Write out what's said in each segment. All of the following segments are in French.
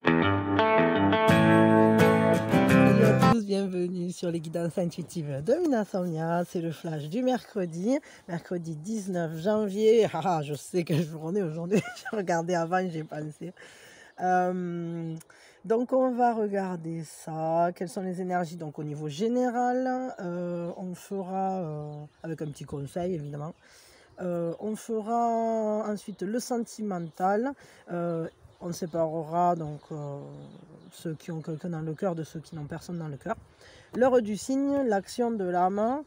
Salut à tous, bienvenue sur les guidances intuitives de Minasomnia. C'est le flash du mercredi 19 janvier. Ah, je sais quelle journée aujourd'hui, j'ai regardé avant, j'ai pensé. Donc on va regarder ça, quelles sont les énergies donc au niveau général. On fera, avec un petit conseil évidemment, on fera ensuite le sentimental. On séparera donc ceux qui ont quelqu'un dans le cœur de ceux qui n'ont personne dans le cœur. L'heure du signe, l'action de l'âme.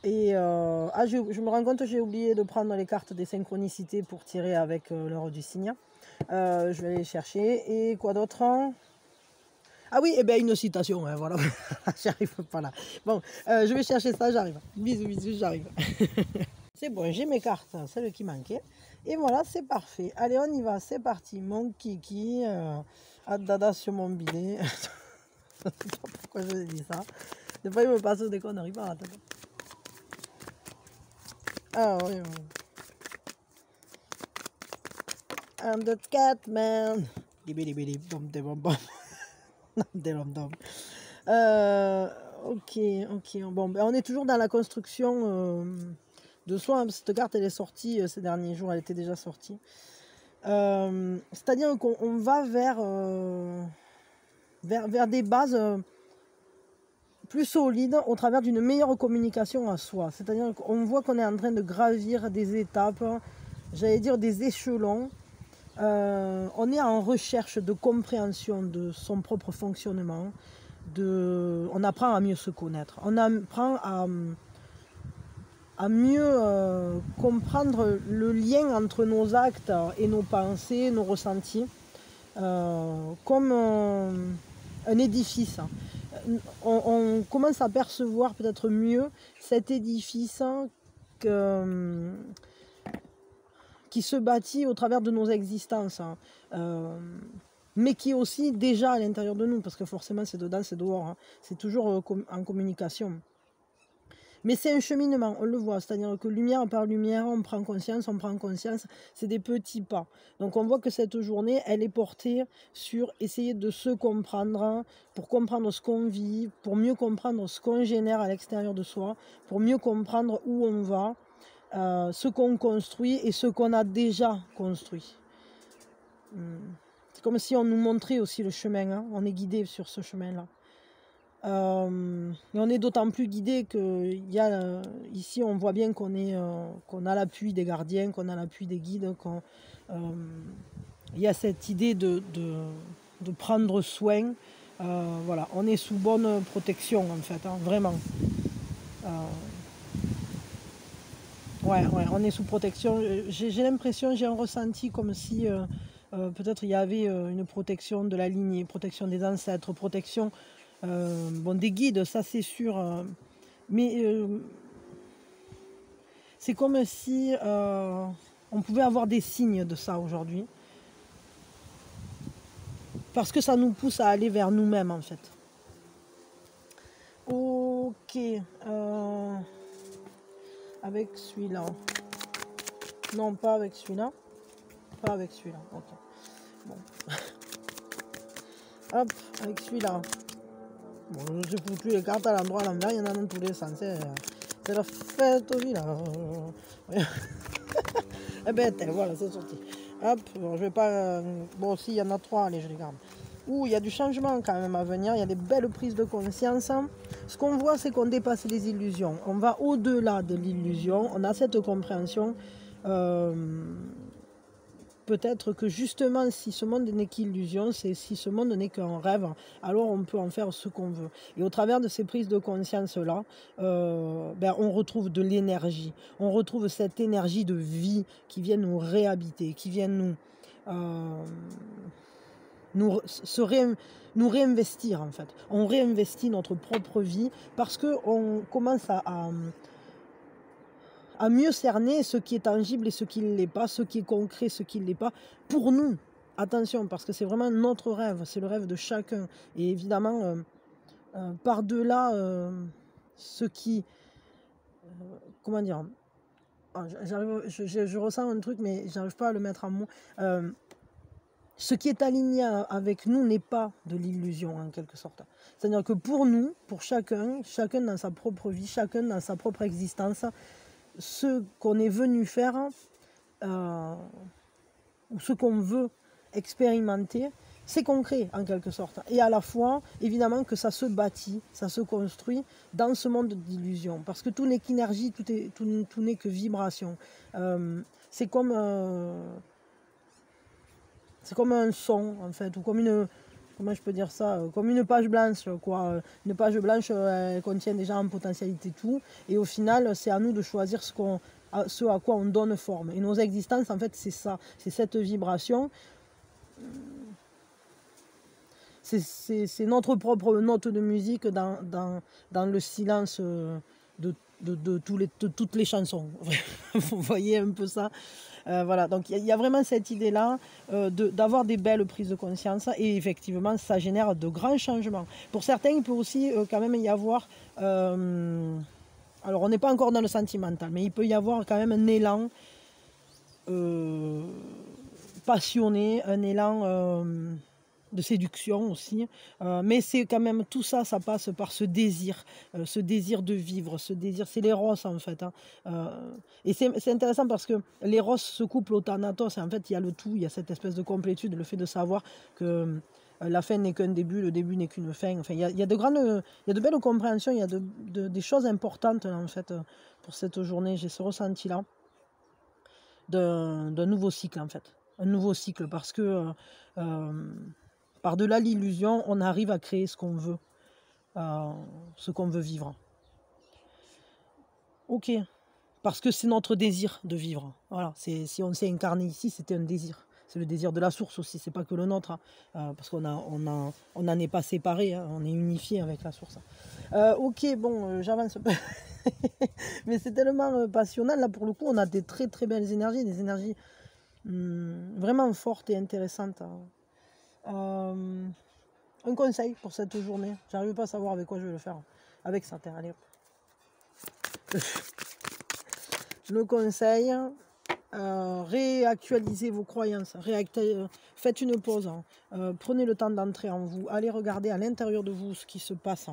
Et je me rends compte que j'ai oublié de prendre les cartes des synchronicités pour tirer avec l'heure du signe. Je vais aller les chercher. Et quoi d'autre? Ah oui, et bien une citation, hein, voilà. J'arrive pas là. Bon, je vais chercher ça, j'arrive. Bisous, bisous, j'arrive. C'est bon, j'ai mes cartes, celles qui manquaient. Et voilà, c'est parfait. Allez, on y va, c'est parti. Mon kiki, dada sur mon bidet. Je sais pas pourquoi je dis ça. Des fois, il me passe des conneries par la tête. Ah oui, oui. I'm the cat man. Ok. Bon, ben, on est toujours dans la construction de soi. Cette carte, elle est sortie ces derniers jours. Elle était déjà sortie. C'est-à-dire qu'on va vers des bases plus solides au travers d'une meilleure communication à soi. C'est-à-dire qu'on voit qu'on est en train de gravir des étapes, j'allais dire des échelons. On est en recherche de compréhension de son propre fonctionnement. On apprend à mieux se connaître. On apprend à mieux comprendre le lien entre nos actes et nos pensées, nos ressentis, comme un édifice. On commence à percevoir peut-être mieux cet édifice qui se bâtit au travers de nos existences, mais qui est aussi déjà à l'intérieur de nous, parce que forcément c'est dedans, c'est dehors, c'est toujours en communication. Mais c'est un cheminement, on le voit, c'est-à-dire que lumière par lumière, on prend conscience, c'est des petits pas. Donc on voit que cette journée, elle est portée sur essayer de se comprendre, pour comprendre ce qu'on vit, pour mieux comprendre ce qu'on génère à l'extérieur de soi, pour mieux comprendre où on va, ce qu'on construit et ce qu'on a déjà construit. C'est comme si on nous montrait aussi le chemin, hein. On est guidé sur ce chemin-là. Et on est d'autant plus guidé que ici on voit bien qu'on a l'appui des gardiens, qu'on a l'appui des guides, il y a cette idée de prendre soin. Voilà, on est sous bonne protection en fait, hein, vraiment. Ouais, on est sous protection. J'ai l'impression, j'ai un ressenti comme si peut-être il y avait une protection de la lignée, protection des ancêtres, protection des guides, ça c'est sûr. Mais c'est comme si on pouvait avoir des signes de ça aujourd'hui. Parce que ça nous pousse à aller vers nous-mêmes en fait. Ok. Avec celui-là. Non, pas avec celui-là. Pas avec celui-là. Ok. Bon. Hop, avec celui-là. Bon, je ne fous plus les cartes à l'endroit, à l'envers, il y en a dans tous les sens. C'est la fête au village. Eh ben, voilà, c'est sorti. Hop, bon, je vais pas. Bon, si, il y en a 3, allez, je les garde. Ouh, il y a du changement quand même à venir, il y a des belles prises de conscience. Ce qu'on voit, c'est qu'on dépasse les illusions. On va au-delà de l'illusion, on a cette compréhension. Peut-être que justement, si ce monde n'est qu'illusion, si ce monde n'est qu'un rêve, alors on peut en faire ce qu'on veut. Et au travers de ces prises de conscience-là, on retrouve de l'énergie. On retrouve cette énergie de vie qui vient nous réhabiter, qui vient nous réinvestir en fait. On réinvestit notre propre vie parce qu'on commence à mieux cerner ce qui est tangible et ce qui ne l'est pas, ce qui est concret, ce qui ne l'est pas, pour nous. Attention, parce que c'est vraiment notre rêve, c'est le rêve de chacun. Et évidemment, par-delà ce qui... comment dire, je ressens un truc, mais j'arrive pas à le mettre en mots. ce qui est aligné avec nous n'est pas de l'illusion en quelque sorte. C'est-à-dire que pour nous, pour chacun dans sa propre vie, chacun dans sa propre existence, ce qu'on est venu faire ou ce qu'on veut expérimenter, c'est concret en quelque sorte. Et à la fois, évidemment que ça se bâtit, ça se construit dans ce monde d'illusion. Parce que tout n'est qu'énergie, tout n'est que vibration. C'est comme un son en fait, ou comme une, comment je peux dire ça, comme une page blanche quoi. Une page blanche, elle contient déjà en potentialité tout, et au final c'est à nous de choisir ce à quoi on donne forme. Et nos existences en fait c'est ça, c'est cette vibration, c'est notre propre note de musique dans le silence de toutes les chansons. Vous voyez un peu ça. Voilà, donc il y a vraiment cette idée-là d'avoir des belles prises de conscience, et effectivement ça génère de grands changements. Pour certains, il peut aussi quand même y avoir, alors on n'est pas encore dans le sentimental, mais il peut y avoir quand même un élan passionné, un élan de séduction aussi, mais c'est quand même tout ça, ça passe par ce désir de vivre, ce désir, c'est l'éros en fait, hein. Et c'est intéressant parce que l'éros se couple au thanatos, et en fait il y a le tout, il y a cette espèce de complétude, le fait de savoir que la fin n'est qu'un début, le début n'est qu'une fin. Enfin, il y a de belles compréhensions, il y a des choses importantes en fait pour cette journée. J'ai ce ressenti-là d'un nouveau cycle en fait, un nouveau cycle, parce que par-delà l'illusion, on arrive à créer ce qu'on veut vivre. Ok, parce que c'est notre désir de vivre. Voilà, si on s'est incarné ici, c'était un désir. C'est le désir de la source aussi, c'est pas que le nôtre, hein, parce qu'on n'en est pas séparé, hein, on est unifié avec la source. Ok, bon, j'avance un peu. Mais c'est tellement passionnant, là pour le coup, on a des très très belles énergies, des énergies vraiment fortes et intéressantes. Un conseil pour cette journée, j'arrive pas à savoir avec quoi je vais le faire. Avec ça, terre, allez hop. Le conseil, réactualisez vos croyances, faites une pause, hein. Prenez le temps d'entrer en vous, allez regarder à l'intérieur de vous ce qui se passe,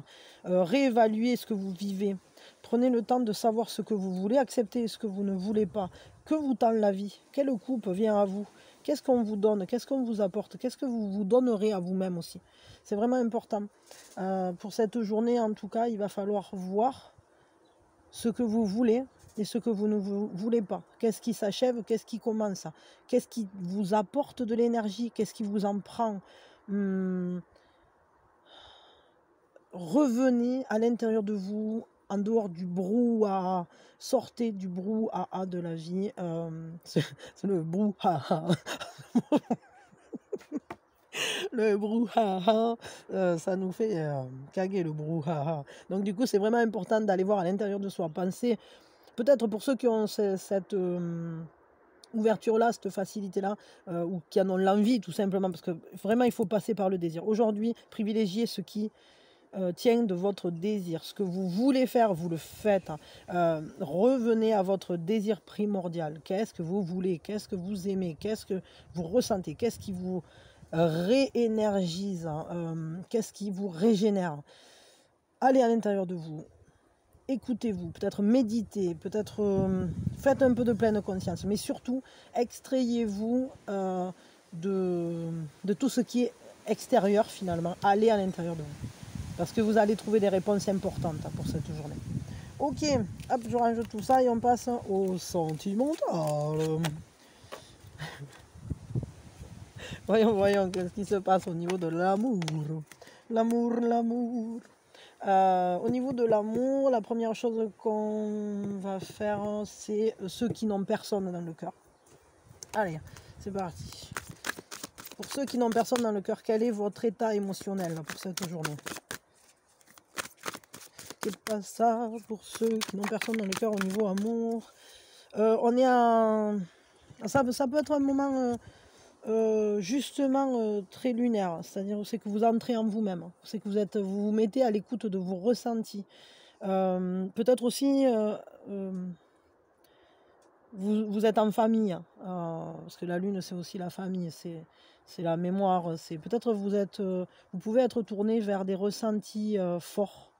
réévaluez ce que vous vivez, prenez le temps de savoir ce que vous voulez accepter, ce que vous ne voulez pas, que vous tend la vie, quelle coupe vient à vous, qu'est-ce qu'on vous donne, qu'est-ce qu'on vous apporte, qu'est-ce que vous vous donnerez à vous-même aussi. C'est vraiment important. Pour cette journée, en tout cas, il va falloir voir ce que vous voulez et ce que vous ne voulez pas. Qu'est-ce qui s'achève, qu'est-ce qui commence, qu'est-ce qui vous apporte de l'énergie, qu'est-ce qui vous en prend. Revenez à l'intérieur de vous, en dehors du brouhaha. Sortez du brouhaha de la vie. C'est le brouhaha. Le brouhaha, ça nous fait caguer le brouhaha. Donc du coup, c'est vraiment important d'aller voir à l'intérieur de soi. Penser, peut-être pour ceux qui ont cette ouverture-là, cette facilité-là, ou qui en ont l'envie tout simplement, parce que vraiment, il faut passer par le désir. Aujourd'hui, privilégiez ce qui tient de votre désir. Ce que vous voulez faire, vous le faites. Revenez à votre désir primordial. Qu'est-ce que vous voulez? Qu'est-ce que vous aimez? Qu'est-ce que vous ressentez? Qu'est-ce qui vous réénergise? Qu'est-ce qui vous régénère? Allez à l'intérieur de vous. Écoutez-vous, peut-être méditez, peut-être faites un peu de pleine conscience, mais surtout extrayez-vous de tout ce qui est extérieur finalement. Allez à l'intérieur de vous, parce que vous allez trouver des réponses importantes pour cette journée. Ok, hop, je range tout ça et on passe au sentimental. Voyons qu'est-ce qui se passe au niveau de l'amour. L'amour. Au niveau de l'amour, la première chose qu'on va faire, c'est ceux qui n'ont personne dans le cœur. Allez, c'est parti. Pour ceux qui n'ont personne dans le cœur, quel est votre état émotionnel pour cette journée? C'est pas ça pour ceux qui n'ont personne dans le cœur au niveau amour. On est à... Ça peut être un moment justement très lunaire, c'est-à-dire c'est que vous entrez en vous-même, c'est que vous vous mettez à l'écoute de vos ressentis. Peut-être aussi vous êtes en famille, parce que la lune c'est aussi la famille, c'est la mémoire, c'est peut-être vous pouvez être tourné vers des ressentis forts,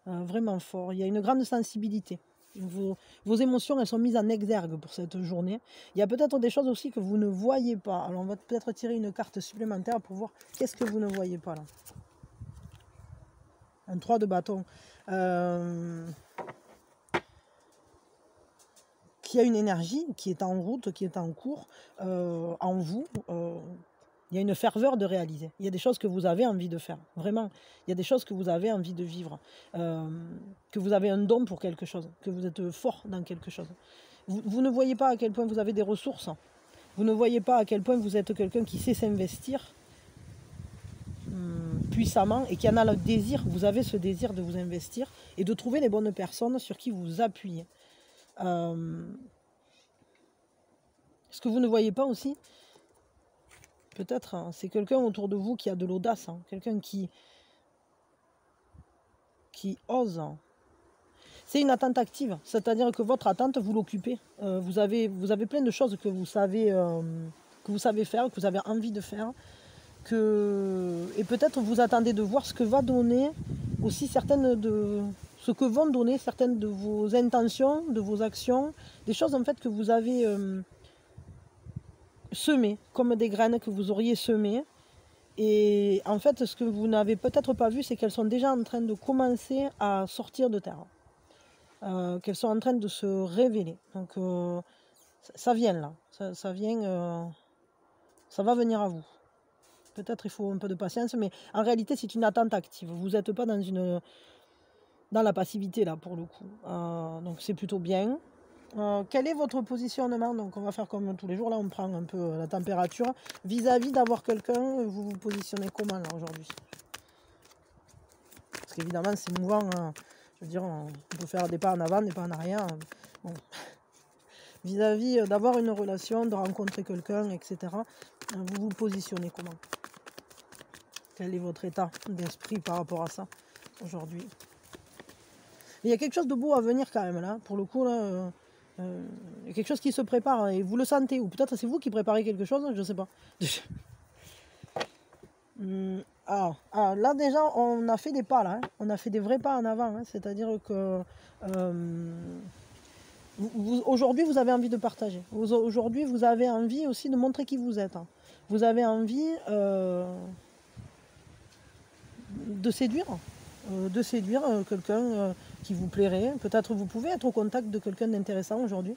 vraiment forts. Il y a une grande sensibilité. Vos émotions, elles sont mises en exergue pour cette journée. Il y a peut-être des choses aussi que vous ne voyez pas. Alors on va peut-être tirer une carte supplémentaire pour voir qu'est-ce que vous ne voyez pas là. Un 3 de bâton. Qui a une énergie, qui est en route, qui est en cours, en vous. Il y a une ferveur de réaliser. Il y a des choses que vous avez envie de faire, vraiment. Il y a des choses que vous avez envie de vivre, que vous avez un don pour quelque chose, que vous êtes fort dans quelque chose. Vous ne voyez pas à quel point vous avez des ressources. Vous ne voyez pas à quel point vous êtes quelqu'un qui sait s'investir puissamment et qui en a le désir. Vous avez ce désir de vous investir et de trouver les bonnes personnes sur qui vous appuyez. Ce que vous ne voyez pas aussi, peut-être, hein, c'est quelqu'un autour de vous qui a de l'audace, hein, quelqu'un qui ose. C'est une attente active, c'est-à-dire que votre attente, vous l'occupez. Vous avez plein de choses que vous savez faire, que vous avez envie de faire. Et peut-être vous attendez de voir ce que va donner aussi ce que vont donner certaines de vos intentions, de vos actions, des choses en fait que vous avez semées, comme des graines que vous auriez semées. Et en fait, ce que vous n'avez peut-être pas vu, c'est qu'elles sont déjà en train de commencer à sortir de terre. Qu'elles sont en train de se révéler. Donc ça vient là, ça vient, ça va venir à vous. Peut-être il faut un peu de patience, mais en réalité c'est une attente active. Vous n'êtes pas dans la passivité là pour le coup. Donc c'est plutôt bien. Quel est votre positionnement? Donc on va faire comme tous les jours, là on prend un peu la température. Vis-à-vis d'avoir quelqu'un, vous vous positionnez comment là aujourd'hui? Parce qu'évidemment c'est mouvant, hein. Je veux dire, on peut faire des pas en avant, des pas en arrière. Bon. Vis-à-vis d'avoir une relation, de rencontrer quelqu'un, etc. Vous vous positionnez comment? Quel est votre état d'esprit par rapport à ça aujourd'hui? Il y a quelque chose de beau à venir quand même là, pour le coup là. Il y a quelque chose qui se prépare et vous le sentez, ou peut-être c'est vous qui préparez quelque chose, je ne sais pas. Là déjà on a fait des pas là, hein. On a fait des vrais pas en avant, hein. C'est-à-dire que aujourd'hui vous avez envie de partager. Aujourd'hui vous avez envie aussi de montrer qui vous êtes, hein. Vous avez envie de séduire quelqu'un qui vous plairait. Peut-être vous pouvez être au contact de quelqu'un d'intéressant aujourd'hui.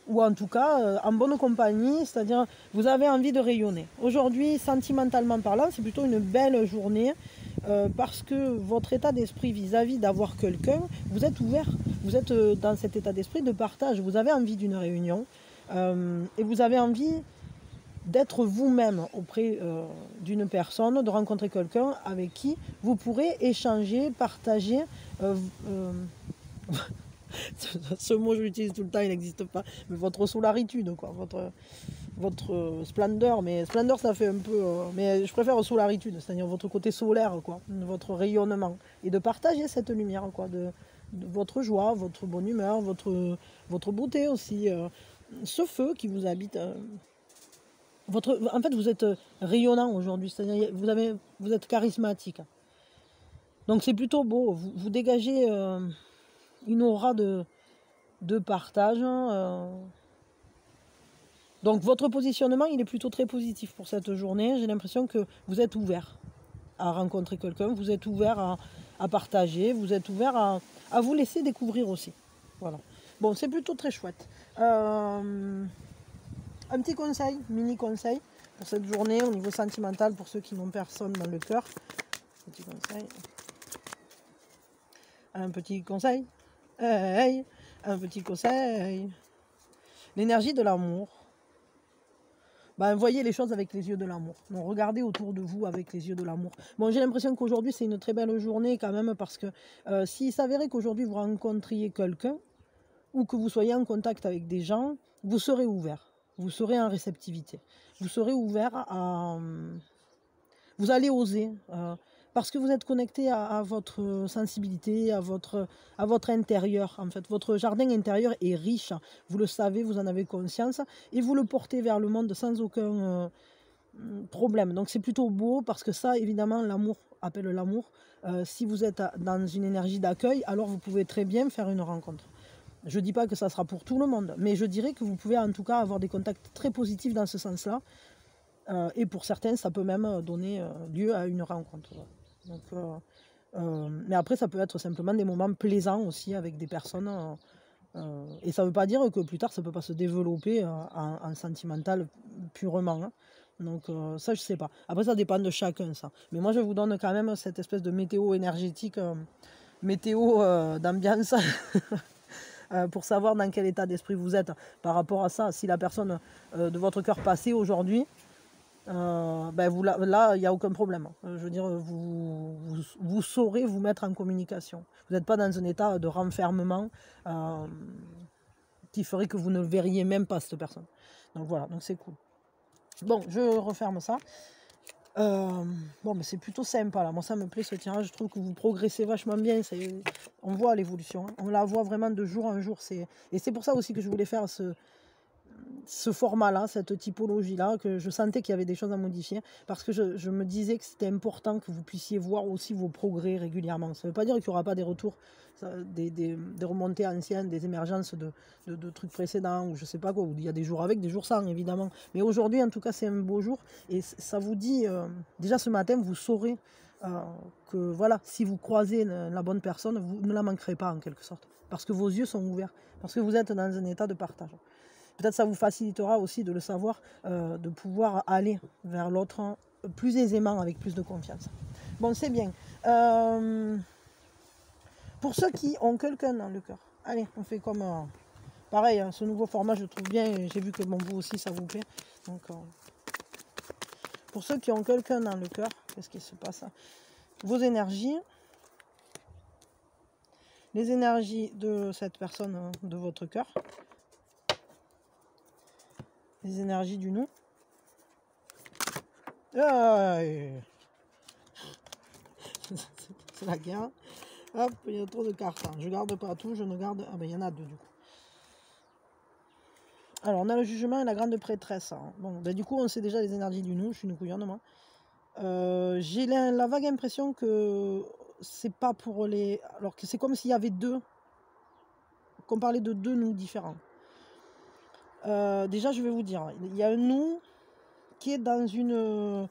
Ou en tout cas en bonne compagnie, c'est-à-dire vous avez envie de rayonner. Aujourd'hui, sentimentalement parlant, c'est plutôt une belle journée parce que votre état d'esprit vis-à-vis d'avoir quelqu'un, vous êtes ouvert, vous êtes dans cet état d'esprit de partage, vous avez envie d'une réunion et vous avez envie d'être vous-même auprès d'une personne, de rencontrer quelqu'un avec qui vous pourrez échanger, partager. Ce mot je l'utilise tout le temps, il n'existe pas, mais votre solaritude, quoi, votre splendeur, mais splendeur ça fait un peu, mais je préfère solaritude, c'est-à-dire votre côté solaire, quoi, votre rayonnement, et de partager cette lumière, quoi, de votre joie, votre bonne humeur, votre beauté aussi, ce feu qui vous habite. En fait, vous êtes rayonnant aujourd'hui, c'est-à-dire vous êtes charismatique. Donc c'est plutôt beau, vous dégagez une aura de partage. Donc votre positionnement, il est plutôt très positif pour cette journée. J'ai l'impression que vous êtes ouvert à rencontrer quelqu'un, vous êtes ouvert à partager, vous êtes ouvert à vous laisser découvrir aussi. Voilà. Bon, c'est plutôt très chouette. Un petit conseil, mini conseil pour cette journée au niveau sentimental pour ceux qui n'ont personne dans le cœur. Petit conseil. Un petit conseil. Hey, un petit conseil. L'énergie de l'amour. Voyez les choses avec les yeux de l'amour. Donc regardez autour de vous avec les yeux de l'amour. Bon, j'ai l'impression qu'aujourd'hui c'est une très belle journée quand même parce que s'il s'avérait qu'aujourd'hui vous rencontriez quelqu'un ou que vous soyez en contact avec des gens, vous serez ouvert. Vous serez en réceptivité. Vous serez ouvert à... Vous allez oser parce que vous êtes connecté à votre sensibilité, à votre intérieur. En fait, votre jardin intérieur est riche, vous le savez, vous en avez conscience, et vous le portez vers le monde sans aucun problème. Donc c'est plutôt beau, parce que ça, évidemment, l'amour appelle l'amour. Si vous êtes dans une énergie d'accueil, alors vous pouvez très bien faire une rencontre. Je ne dis pas que ça sera pour tout le monde, mais je dirais que vous pouvez en tout cas avoir des contacts très positifs dans ce sens-là. Et pour certains, ça peut même donner lieu à une rencontre. Donc, mais après, ça peut être simplement des moments plaisants aussi avec des personnes. Et ça ne veut pas dire que plus tard, ça ne peut pas se développer en sentimental purement. Hein. Donc ça, je ne sais pas. Après, ça dépend de chacun, ça. Mais moi, je vous donne quand même cette espèce de météo énergétique, météo d'ambiance, pour savoir dans quel état d'esprit vous êtes par rapport à ça. Si la personne de votre cœur passé aujourd'hui, ben là, il n'y a aucun problème. Je veux dire, vous saurez vous mettre en communication. Vous n'êtes pas dans un état de renfermement qui ferait que vous ne verriez même pas cette personne. Donc voilà, donc c'est cool. Bon, je referme ça. Bon, mais c'est plutôt sympa là. Moi, ça me plaît ce tirage. Je trouve que vous progressez vachement bien. On voit l'évolution. Hein. On la voit vraiment de jour en jour. Et c'est pour ça aussi que je voulais faire ce format-là, cette typologie-là, que je sentais qu'il y avait des choses à modifier, parce que je me disais que c'était important que vous puissiez voir aussi vos progrès régulièrement. Ça ne veut pas dire qu'il n'y aura pas des retours, des remontées anciennes, des émergences de trucs précédents, ou je sais pas quoi, où il y a des jours avec, des jours sans, évidemment. Mais aujourd'hui, en tout cas, c'est un beau jour, et ça vous dit, déjà ce matin, vous saurez que voilà, si vous croisez la bonne personne, vous ne la manquerez pas en quelque sorte, parce que vos yeux sont ouverts, parce que vous êtes dans un état de partage. Peut-être ça vous facilitera aussi de le savoir, de pouvoir aller vers l'autre plus aisément, avec plus de confiance. Bon, c'est bien. Pour ceux qui ont quelqu'un dans le cœur, allez, on fait comme... pareil, hein, ce nouveau format, je le trouve bien, et j'ai vu que bon, vous aussi, ça vous plaît. Donc, pour ceux qui ont quelqu'un dans le cœur, qu'est-ce qui se passe? Vos énergies, les énergies de cette personne, de votre cœur, les énergies du nous. C'est la guerre. Hop, il y a trop de cartes. Hein. Je garde pas tout, je ne garde... Ah ben il y en a deux du coup. Alors on a le jugement et la grande prêtresse. Hein. Bon, ben, du coup on sait déjà les énergies du nous, je suis une couillonne moi. J'ai la vague impression que c'est pas pour les... Alors que c'est comme s'il y avait deux... Qu'on parlait de deux nous différents. Déjà je vais vous dire, il y a un nous qui est dans une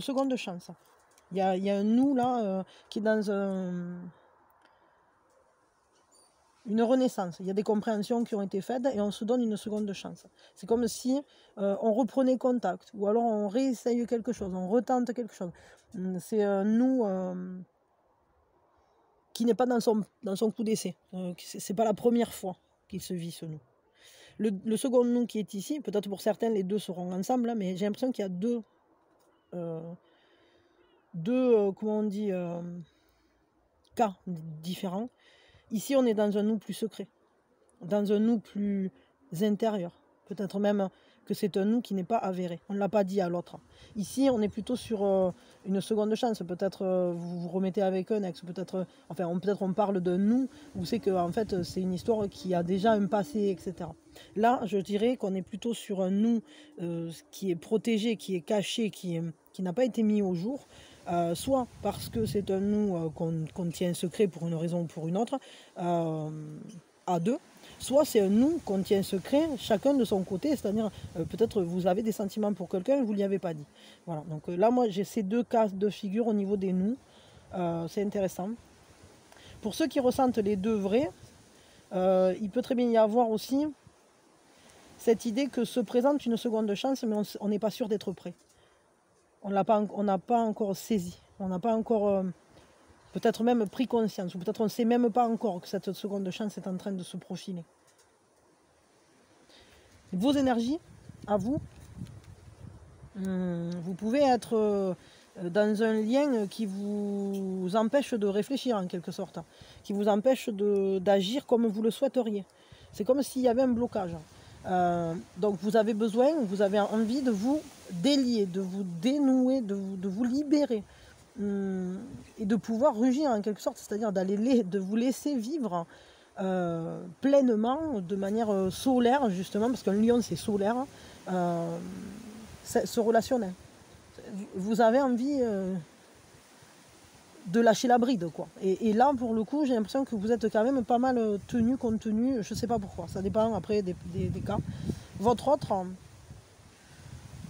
seconde chance. Il y a un nous là qui est dans une renaissance. Il y a des compréhensions qui ont été faites et on se donne une seconde chance. C'est comme si on reprenait contact, ou alors on réessaye quelque chose, on retente quelque chose. C'est un nous qui n'est pas dans son coup d'essai. C'est pas la première fois qu'il se vit ce nous. Le second nous qui est ici, peut-être pour certains les deux seront ensemble, hein, mais j'ai l'impression qu'il y a deux comment on dit, cas différents. Ici, on est dans un nous plus secret, dans un nous plus intérieur. Peut-être même que c'est un nous qui n'est pas avéré. On ne l'a pas dit à l'autre. Ici, on est plutôt sur une seconde chance. Peut-être vous vous remettez avec un ex. Peut-être on parle d'un nous où c'est que en fait, c'est une histoire qui a déjà un passé, etc. Là, je dirais qu'on est plutôt sur un nous qui est protégé, qui est caché, qui n'a pas été mis au jour. Soit parce que c'est un nous qu'on tient secret pour une raison ou pour une autre, à deux, soit c'est un nous qu'on tient secret, chacun de son côté, c'est-à-dire peut-être vous avez des sentiments pour quelqu'un et vous ne lui avez pas dit. Voilà, donc là moi j'ai ces deux cas de figure au niveau des nous, c'est intéressant. Pour ceux qui ressentent les deux vrais, il peut très bien y avoir aussi cette idée que se présente une seconde chance, mais on n'est pas sûr d'être prêt. On n'a pas encore saisi, on n'a pas encore peut-être même pris conscience, ou peut-être on ne sait même pas encore que cette seconde chance est en train de se profiler. Vos énergies, à vous, vous pouvez être dans un lien qui vous empêche de réfléchir en quelque sorte, qui vous empêche d'agir comme vous le souhaiteriez. C'est comme s'il y avait un blocage. Donc vous avez besoin, vous avez envie de vous délier, de vous dénouer, de vous libérer et de pouvoir rugir en quelque sorte, c'est-à-dire de vous laisser vivre pleinement, de manière solaire justement, parce qu'un lion c'est solaire, ce relationnel. Vous avez envie de lâcher la bride, quoi. Et là, pour le coup, j'ai l'impression que vous êtes quand même pas mal tenu, contenu, je sais pas pourquoi, ça dépend après des cas. Votre autre,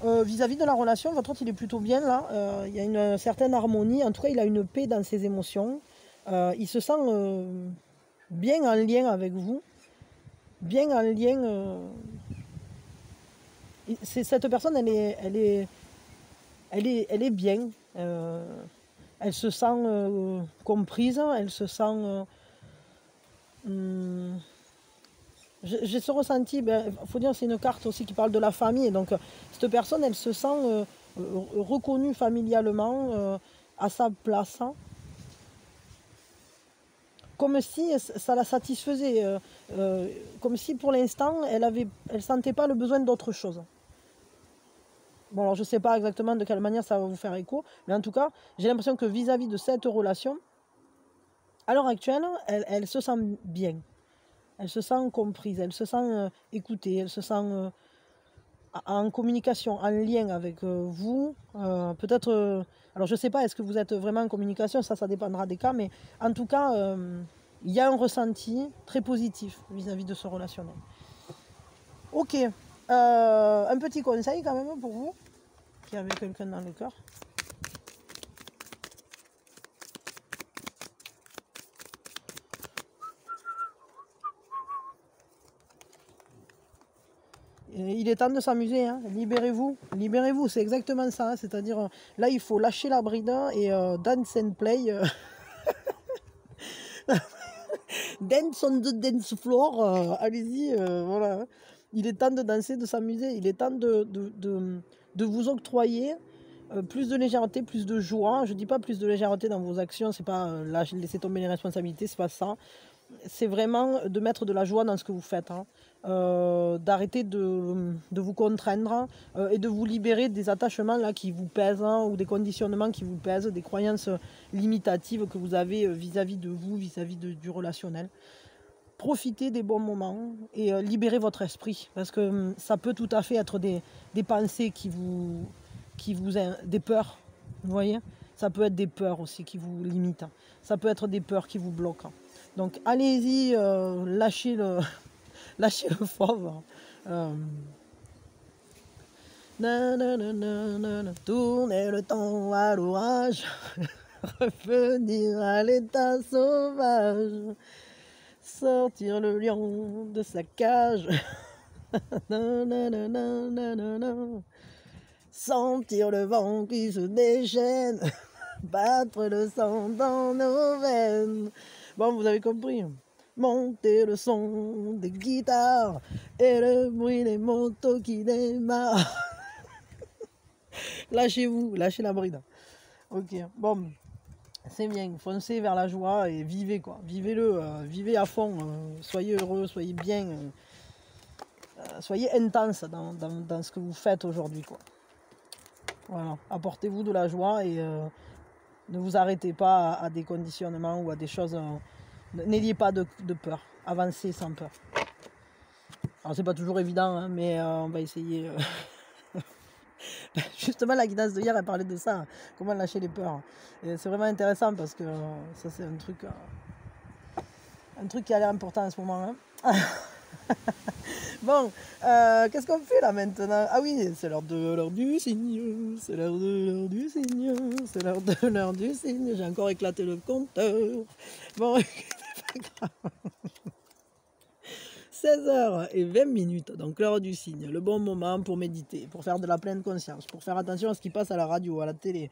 vis-à-vis de la relation, votre autre il est plutôt bien là, il y a une certaine harmonie, en tout cas il a une paix dans ses émotions, il se sent bien en lien avec vous, bien en lien, cette personne elle est bien, elle se sent comprise, elle se sent... j'ai ce ressenti, il faut dire c'est une carte aussi qui parle de la famille, donc cette personne elle se sent reconnue familialement, à sa place, hein, comme si ça la satisfaisait, comme si pour l'instant elle sentait pas le besoin d'autre chose. Bon, alors je sais pas exactement de quelle manière ça va vous faire écho, mais en tout cas j'ai l'impression que vis-à-vis de cette relation, à l'heure actuelle elle se sent bien. Elle se sent comprise, elle se sent écoutée, elle se sent en communication, en lien avec vous. Peut-être, alors je ne sais pas, est-ce que vous êtes vraiment en communication, ça dépendra des cas, mais en tout cas, il y a un ressenti très positif vis-à-vis de ce relationnel. Ok, un petit conseil quand même pour vous, qui avez quelqu'un dans le cœur. Il est temps de s'amuser, hein. Libérez-vous, libérez-vous, c'est exactement ça, hein. C'est-à-dire là il faut lâcher la bride et dance and play, dance on the dance floor, allez-y, voilà. Il est temps de danser, de s'amuser, il est temps de vous octroyer plus de légèreté, plus de joie. Je dis pas plus de légèreté dans vos actions, c'est pas laisser tomber les responsabilités, c'est pas ça. C'est vraiment de mettre de la joie dans ce que vous faites, hein. D'arrêter de vous contraindre et de vous libérer des attachements là, qui vous pèsent, hein, ou des conditionnements qui vous pèsent, des croyances limitatives que vous avez vis-à-vis de vous, vis-à-vis du relationnel. Profitez des bons moments et libérez votre esprit, parce que ça peut tout à fait être des pensées des peurs, vous voyez, ça peut être des peurs aussi qui vous limitent, ça peut être des peurs qui vous bloquent. Donc allez-y, lâchez le fauve. Tournez le temps à l'orage, revenir à l'état sauvage, sortir le lion de sa cage, sentir le vent qui se déchaîne, battre le sang dans nos veines. Bon, vous avez compris. Montez le son des guitares et le bruit des motos qui démarrent. Lâchez-vous, lâchez la bride. Ok, bon, c'est bien. Foncez vers la joie et vivez, quoi. Vivez-le, vivez à fond. Soyez heureux, soyez bien. Soyez intense dans ce que vous faites aujourd'hui, quoi. Voilà, apportez-vous de la joie et ne vous arrêtez pas à des conditionnements ou à des choses. N'ayez pas de peur. Avancez sans peur. Alors c'est pas toujours évident, hein, mais on va essayer. Justement, la guidance de hier, elle parlait de ça, comment lâcher les peurs. Et c'est vraiment intéressant parce que ça c'est un truc qui a l'air important en ce moment, hein. Bon, qu'est-ce qu'on fait là maintenant? Ah oui, c'est l'heure du signe, c'est l'heure du signe, c'est l'heure du signe. J'ai encore éclaté le compteur. Bon, c'est pas grave. 16h20, donc l'heure du signe, le bon moment pour méditer, pour faire de la pleine conscience, pour faire attention à ce qui passe à la radio, à la télé,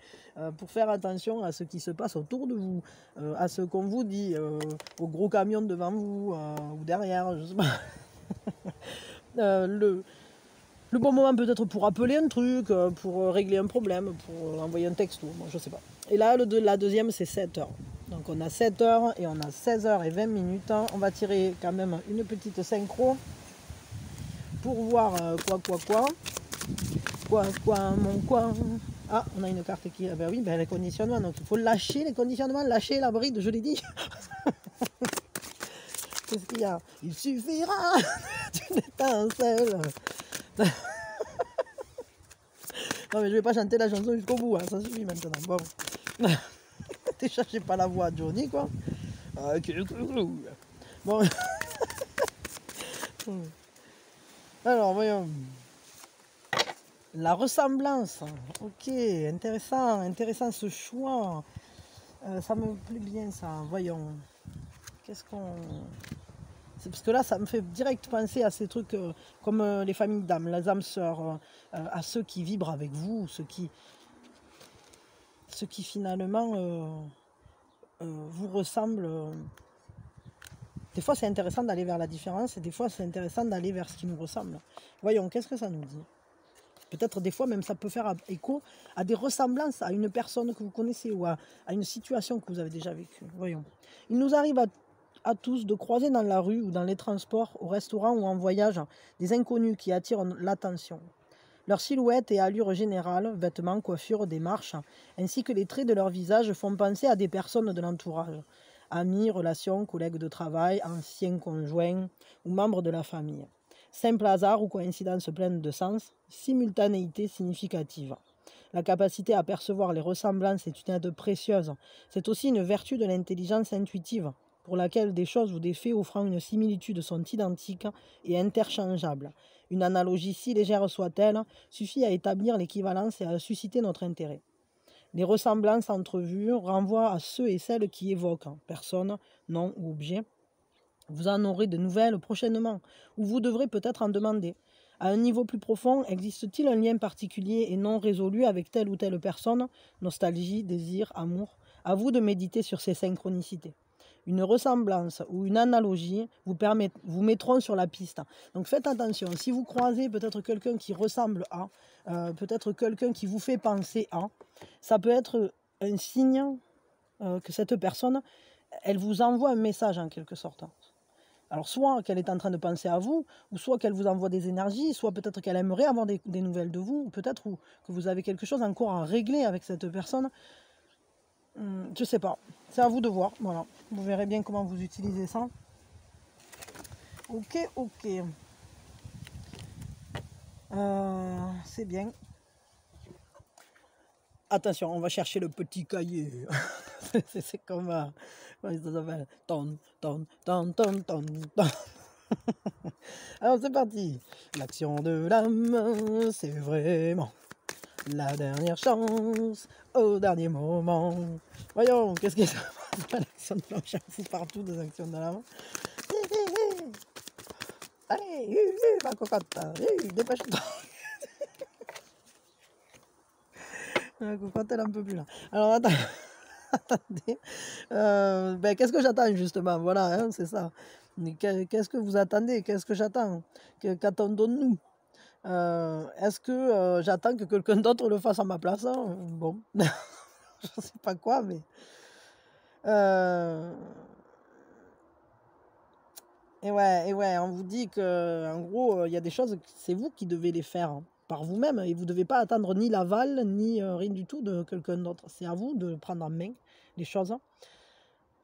pour faire attention à ce qui se passe autour de vous, à ce qu'on vous dit, au gros camion devant vous ou derrière, je sais pas. Le bon moment peut-être pour appeler un truc, pour régler un problème, pour envoyer un texto, bon, je sais pas. Et là, la deuxième, c'est 7h. Donc on a 7h et on a 16h20. On va tirer quand même une petite synchro pour voir quoi, mon quoi. Ah, on a une carte qui... Ah ben oui, ben les conditionnements. Donc il faut lâcher les conditionnements, lâcher la bride, je l'ai dit. Qu'est-ce qu'il y a? Il suffira d'une étincelle. Non mais je vais pas chanter la chanson jusqu'au bout, hein, ça suffit maintenant. Bon. Déjà j'ai pas la voix de Johnny quoi. Bon. Alors voyons. La ressemblance. Ok, intéressant, intéressant ce choix. Ça me plaît bien ça. Voyons. Qu'est-ce qu'on... C'est parce que là, ça me fait direct penser à ces trucs comme les familles d'âmes, les âmes sœurs, à ceux qui vibrent avec vous, ceux qui finalement vous ressemblent. Des fois, c'est intéressant d'aller vers la différence et des fois, c'est intéressant d'aller vers ce qui nous ressemble. Voyons, qu'est-ce que ça nous dit? Peut-être des fois, même ça peut faire écho à des ressemblances à une personne que vous connaissez ou à une situation que vous avez déjà vécue. Voyons. Il nous arrive à tous de croiser dans la rue ou dans les transports, au restaurant ou en voyage, des inconnus qui attirent l'attention. Leur silhouette et allure générale, vêtements, coiffures, démarches, ainsi que les traits de leur visage font penser à des personnes de l'entourage. Amis, relations, collègues de travail, anciens conjoints ou membres de la famille. Simple hasard ou coïncidence pleine de sens, simultanéité significative. La capacité à percevoir les ressemblances est une aide précieuse. C'est aussi une vertu de l'intelligence intuitive, pour laquelle des choses ou des faits offrant une similitude sont identiques et interchangeables. Une analogie, si légère soit-elle, suffit à établir l'équivalence et à susciter notre intérêt. Les ressemblances entrevues renvoient à ceux et celles qui évoquent, personnes, noms ou objets. Vous en aurez de nouvelles prochainement, ou vous devrez peut-être en demander. À un niveau plus profond, existe-t-il un lien particulier et non résolu avec telle ou telle personne? Nostalgie, désir, amour? À vous de méditer sur ces synchronicités. Une ressemblance ou une analogie vous mettront sur la piste. Donc faites attention, si vous croisez peut-être quelqu'un qui ressemble à, peut-être quelqu'un qui vous fait penser à, ça peut être un signe que cette personne, elle vous envoie un message en quelque sorte. Alors soit qu'elle est en train de penser à vous, ou soit qu'elle vous envoie des énergies, soit peut-être qu'elle aimerait avoir des nouvelles de vous, ou peut-être que vous avez quelque chose encore à régler avec cette personne. Je sais pas, c'est à vous de voir, voilà. Vous verrez bien comment vous utilisez ça. Ok, ok. C'est bien. Attention, on va chercher le petit cahier. C'est comme... comment ça s'appelle? Ton, ton, ton, ton, ton, ton. Alors c'est parti. L'action de l'âme, c'est vraiment la dernière chance au dernier moment. Voyons, qu'est-ce que ça passe? L'action de l'âme, j'en fous partout des actions de l'âme. Allez, ma cocotte, dépêche-toi. La cocotte, elle en peut plus là. Alors attends. Attendez. Qu'est-ce que j'attends justement? Voilà, hein, c'est ça. Qu'est-ce que vous attendez? Qu'est-ce que j'attends? Qu'attendons-nous? Est-ce que j'attends que quelqu'un d'autre le fasse à ma place? Hein? Bon, je ne sais pas quoi, mais... Et ouais, on vous dit que, en gros, il y a des choses, c'est vous qui devez les faire hein, par vous-même, et vous ne devez pas attendre ni l'aval, ni rien du tout de quelqu'un d'autre. C'est à vous de prendre en main les choses.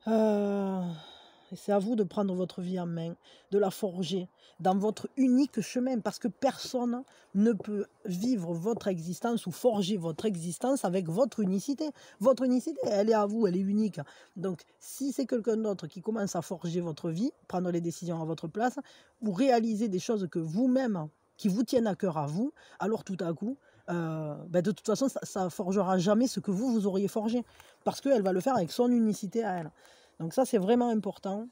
Et c'est à vous de prendre votre vie en main, de la forger dans votre unique chemin, parce que personne ne peut vivre votre existence ou forger votre existence avec votre unicité. Votre unicité, elle est à vous, elle est unique. Donc, si c'est quelqu'un d'autre qui commence à forger votre vie, prendre les décisions à votre place, ou réaliser des choses que vous-même, qui vous tiennent à cœur à vous, alors tout à coup, de toute façon, ça ne forgera jamais ce que vous auriez forgé, parce qu'elle va le faire avec son unicité à elle. Donc ça, c'est vraiment important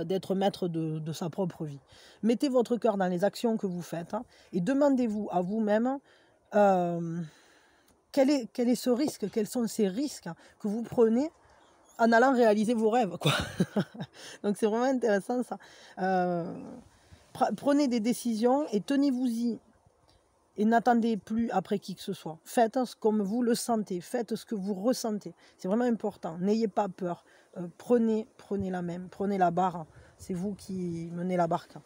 d'être maître de sa propre vie. Mettez votre cœur dans les actions que vous faites hein, et demandez-vous à vous-même quel est ce risque, quels sont ces risques que vous prenez en allant réaliser vos rêves, quoi. Donc c'est vraiment intéressant ça. Prenez des décisions et tenez-vous-y. Et n'attendez plus après qui que ce soit. Faites comme vous le sentez. Faites ce que vous ressentez. C'est vraiment important. N'ayez pas peur. Prenez la main. Prenez la barre. C'est vous qui menez la barque.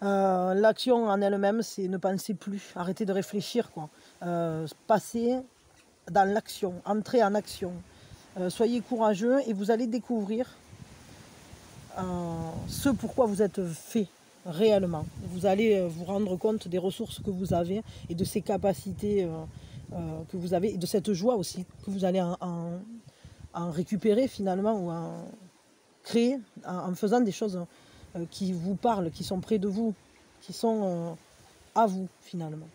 L'action en elle-même, c'est ne penser plus, arrêter de réfléchir, quoi. Passer dans l'action, entrer en action. Soyez courageux et vous allez découvrir ce pourquoi vous êtes fait réellement. Vous allez vous rendre compte des ressources que vous avez et de ces capacités que vous avez et de cette joie aussi que vous allez en récupérer finalement ou en créer en faisant des choses qui vous parlent, qui sont près de vous, qui sont à vous finalement.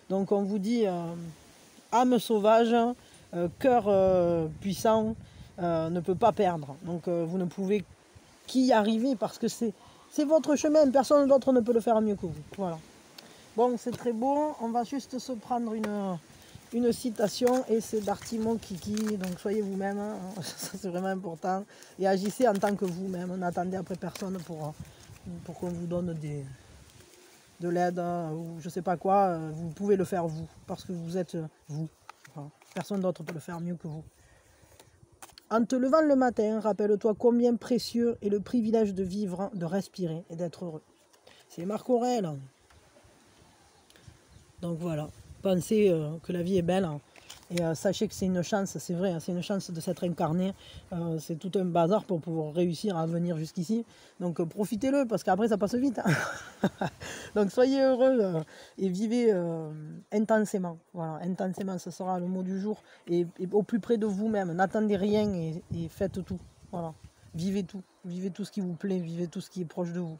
Donc on vous dit âme sauvage, cœur puissant, ne peut pas perdre. Donc vous ne pouvez qu'y arriver parce que c'est votre chemin, personne d'autre ne peut le faire mieux que vous. Voilà. Bon, c'est très beau, on va juste se prendre une citation et c'est d'Artimon Kiki, donc soyez vous-même, hein. Ça c'est vraiment important, et agissez en tant que vous-même, n'attendez après personne pour qu'on vous donne de l'aide ou je sais pas quoi, vous pouvez le faire vous, parce que vous êtes vous. Voilà. Personne d'autre peut le faire mieux que vous. En te levant le matin, rappelle-toi combien précieux est le privilège de vivre, de respirer et d'être heureux. C'est Marc Aurèle. Donc voilà, pensez que la vie est belle et sachez que c'est une chance, c'est vrai, hein, c'est une chance de s'être incarné. C'est tout un bazar pour pouvoir réussir à venir jusqu'ici. Donc profitez-le parce qu'après ça passe vite. Hein. Donc soyez heureux et vivez intensément. Voilà, intensément, ce sera le mot du jour. Et au plus près de vous-même, n'attendez rien et faites tout. Voilà, vivez tout ce qui vous plaît, vivez tout ce qui est proche de vous.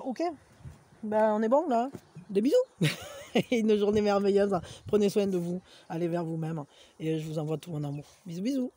Ok, ben on est bon là. Des bisous. Une journée merveilleuse. Prenez soin de vous. Allez vers vous-même. Et je vous envoie tout mon amour. Bisous, bisous.